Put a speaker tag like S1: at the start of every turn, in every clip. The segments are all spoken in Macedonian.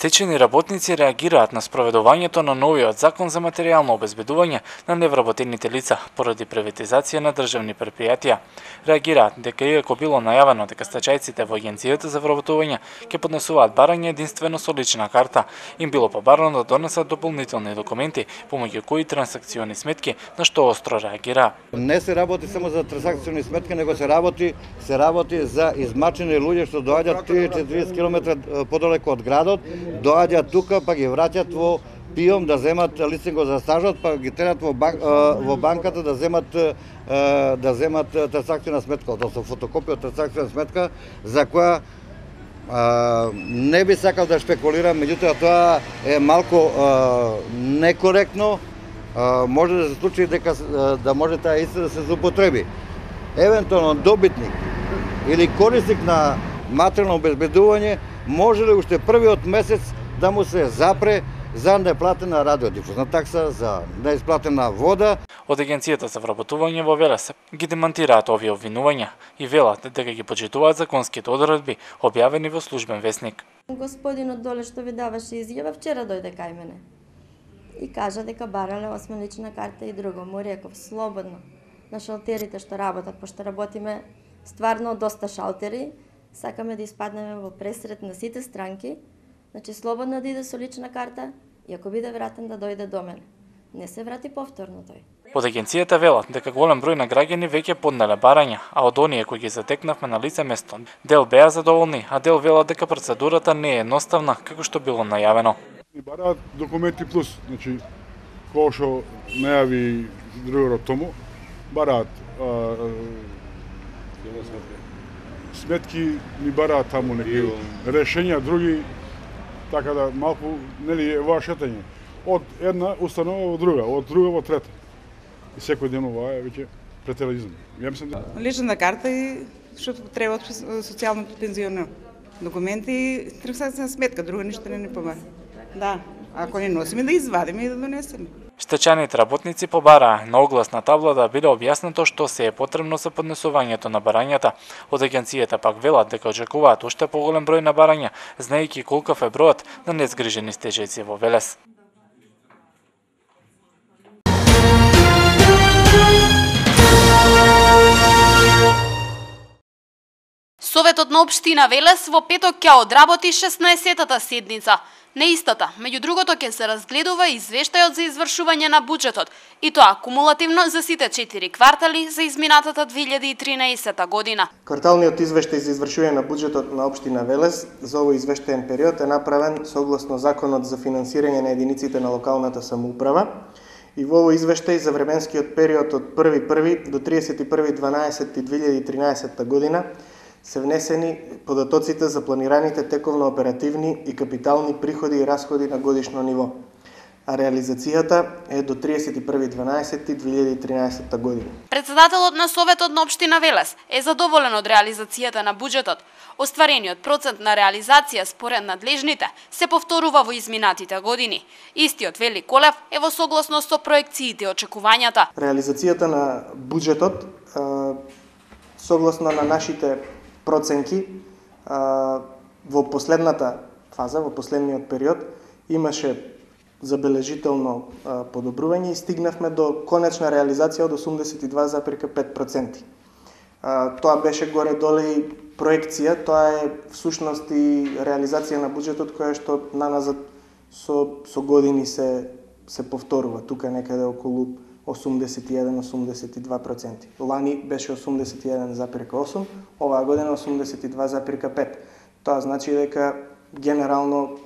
S1: Стечени работници реагираат на спроведувањето на новиот закон за материјално обезбедување на невработените лица поради приватизација на државни предпријатија. Реагираат дека иако било најавено дека стачајците во Агенцијата за вработување ќе поднесуваат барање единствено со лична карта, им било побарано да донесат дополнителни документи помеѓу кои трансакциони сметки, на што остро реагираа.
S2: Не се работи само за трансакциони сметки, него се работи за измачени луѓе што доаѓаат 30-40 км подалеку од градот, доаѓаат тука, па ги враќаат во ПИОМ да земат лицензо за стажот, па ги терат во банката да земат трансакциона сметка, односно фотокопија од трансакциона сметка, за која не би сакал да шпекулирам, меѓутоа тоа е малку некоректно, може да се случи дека да може таа истина да се злоупотреби. Евентуално добитник или корисник на материјално обезбедување може ли уште првиот месец да му се запре за неплатена радиодифузна такса, за неисплатена вода.
S1: Од Агенцијата за вработување во Велес ги демантираат овие обвинувања и велат дека ги почитуваат законските одредби објавени во службен весник.
S3: Господинот доле што ви даваше изјава вчера дојде кај мене и кажа дека барале осмелична карта и друго. Му реков слободно на шалтерите што работат, пошто работиме стварно доста шалтери, сакаме да испаднеме во пресрет на сите странки, значи слободно да иде со лична карта и ако биде вратен да дојде до мене. Не се врати повторно тој.
S1: Од агенцијата велат дека голем број на граѓани веќе поднеле барања, а од оние кои ги затекнавме на лице место, дел беа задоволни, а дел велат дека процедурата не е едноставна како што било најавено.
S4: И бараат документи плюс, значи кој што најави другорот тому, бараат сметки, ни бараат таму неки решења, други, така да малку нели е ова шетање од една установа во друга, од друга во трета. И секој ден ова е веќе претерализм. Ја мислам да
S5: лична карта и што треба од социјалното пензионер. Документи, трансакциона сметка, друго ништо не ни помага. Да, ако не носиме да извадиме и да донесеме.
S1: Стечаните работници побараа на огласна табла да биде објаснето што се е потребно за поднесувањето на барањата. Од агенцијата пак велат дека очекуваат уште поголем број на барања, знаејќи колков е бројот на незгрижени стечајци во Велес.
S6: Советот на општина Велес во петок ќе одработи 16-тата седница. На истата, меѓу другото, ќе се разгледува извештајот за извршување на буџетот, и тоа кумулативно за сите 4 квартали за изминатата 2013 година.
S7: Кварталниот извештај за извршување на буџетот на општина Велес за овој извештаен период е направен согласно Законот за финансирање на единиците на локалната самоуправа и во овој извештај за временскиот период од 1.1. до 31.12.2013 година се внесени податоците за планираните тековно оперативни и капитални приходи и расходи на годишно ниво, а реализацијата е до 31.12.2013 година.
S6: Председателот на Советот на општина Велес е задоволен од реализацијата на буџетот. Остварениот процент на реализација според надлежните се повторува во изминатите години. Истиот вели Колев е во согласно со проекциите и очекувањата.
S7: Реализацијата на буџетот согласно на нашите проценки во последната фаза, во последниот период, имаше забележително подобрување и стигнавме до конечна реализација од 82,5%. Тоа беше горе-доле и проекција, тоа е всушност и реализација на буџетот која што наназад со години се повторува, тука некаде околу 81-82%. Лани беше 81,8%, оваа година 82,5%. Тоа значи дека генерално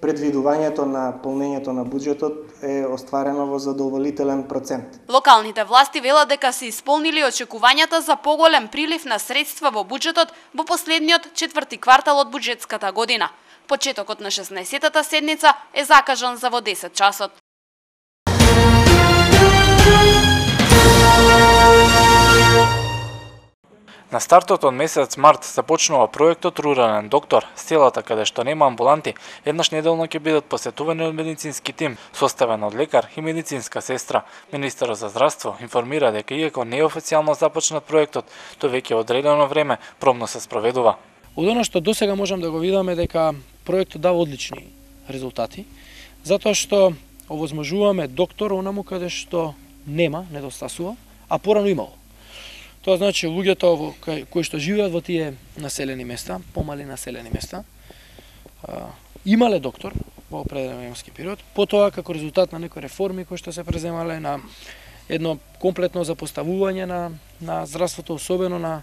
S7: предвидувањето на полнењето на буџетот е остварено во задоволителен процент.
S6: Локалните власти велат дека се исполнили очекувањата за поголем прилив на средства во буџетот во последниот 4 квартал од буџетската година. Почетокот на 16-тата седница е закажан за во 10 часот.
S1: На стартот од месец март започнува проектот Рурален доктор. Селата каде што нема амбуланти, еднаш неделно ќе бидат посетувани од медицински тим, составен од лекар и медицинска сестра. Министерот за здравство информира дека иако не е официјално започнат проектот, тој веќе одредено време промно се спроведува.
S8: Од она што досега можам да го видиме дека проектот дава одлични резултати, затоа што овозможуваме доктор онаму каде што нема, недостасува, а порано имало. Тоа значи луѓето кои што живеат во тие населени места, помали населени места, имале доктор во определен временски период, потоа како резултат на некои реформи кои што се преземале, на едно комплетно запоставување на здравството, особено на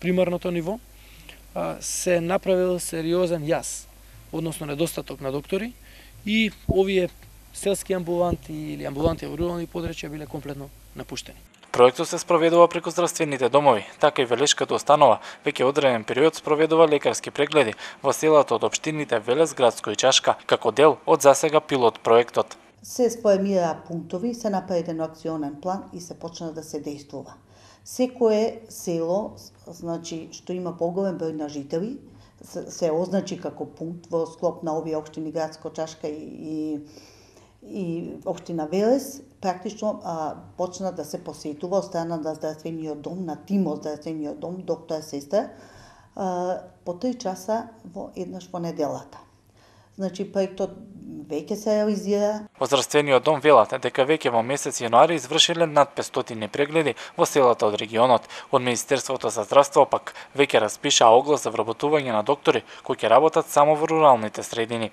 S8: примарното ниво, се направил сериозен јас, односно недостаток на доктори, и овие селски амбуланти или амбуланти во рурални подрачја биле комплетно напуштени.
S1: Проектот се спроведува преку здравствените домови, така и велешката установа веќе одреден период спроведува лекарски прегледи во селата од општините Велес, Градско и Чашка, како дел од засега пилот проектот.
S9: Се споемира пунктови, се направи еден акционен план и се почна да се действува. Секое село, значи, што има поголем број на жители, се означи како пункт во склоп на овие општини Градско, Чашка и општина Велес, практично почна да се посетува од страна на здравствениот дом, на тимот здравствениот дом, доктор, сестра, по 3 часа еднаш во неделата. Значи, проектот веќе се реализира.
S1: Во здравствениот дом велат дека веќе во месец јануари извршиле над 500 прегледи во селата од регионот. Од Министерството за здравство пак веќе распиша оглас за вработување на доктори кои ќе работат само во руралните средини.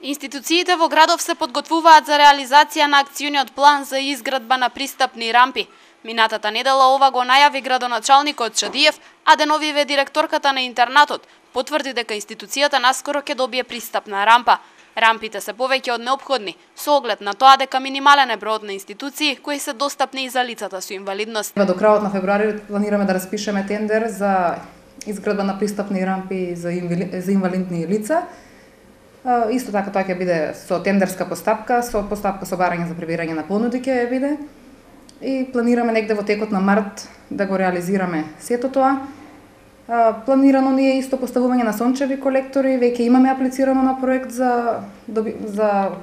S6: Институциите во градов се подготвуваат за реализација на акциониот план за изградба на пристапни рампи. Минатата недела ова го најави градоначалникот Чадиев, а деновиве директорката на интернатот потврди дека институцијата наскоро ќе добие пристапна рампа. Рампите се повеќе од неопходни, со оглед на тоа дека минимален е бројот на институции кои се достапни и за лицата со инвалидност.
S10: До крајот на февруари планираме да распишеме тендер за изградба на пристапни рампи за инвалидни лица. Исто така тоа ќе биде со тендерска постапка со барање за прибирање на понуди ќе биде. И планираме негде во текот на март да го реализираме сето тоа. Планирано ни е исто поставување на сончеви колектори, веќе имаме аплицирано на проект за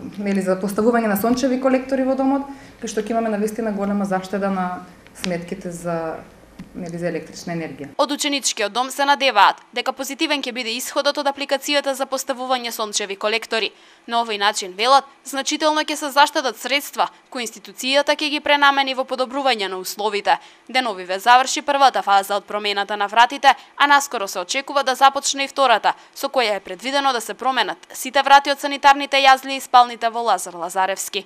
S10: поставување на сончеви колектори во домот, кај што ќе имаме навистина голема заштеда на сметките за електрична енергија.
S6: Од ученичкиот дом се надеваат дека позитивен ќе биде исходот од апликацијата за поставување сончеви колектори. На овој начин, велат, значително ќе се заштедат средства кои институцијата ќе ги пренамени во подобрување на условите. Деновиве заврши првата фаза од промената на вратите, а наскоро се очекува да започне и втората, со која е предвидено да се променат сите врати од санитарните јазли и спалните во Лазар Лазаревски.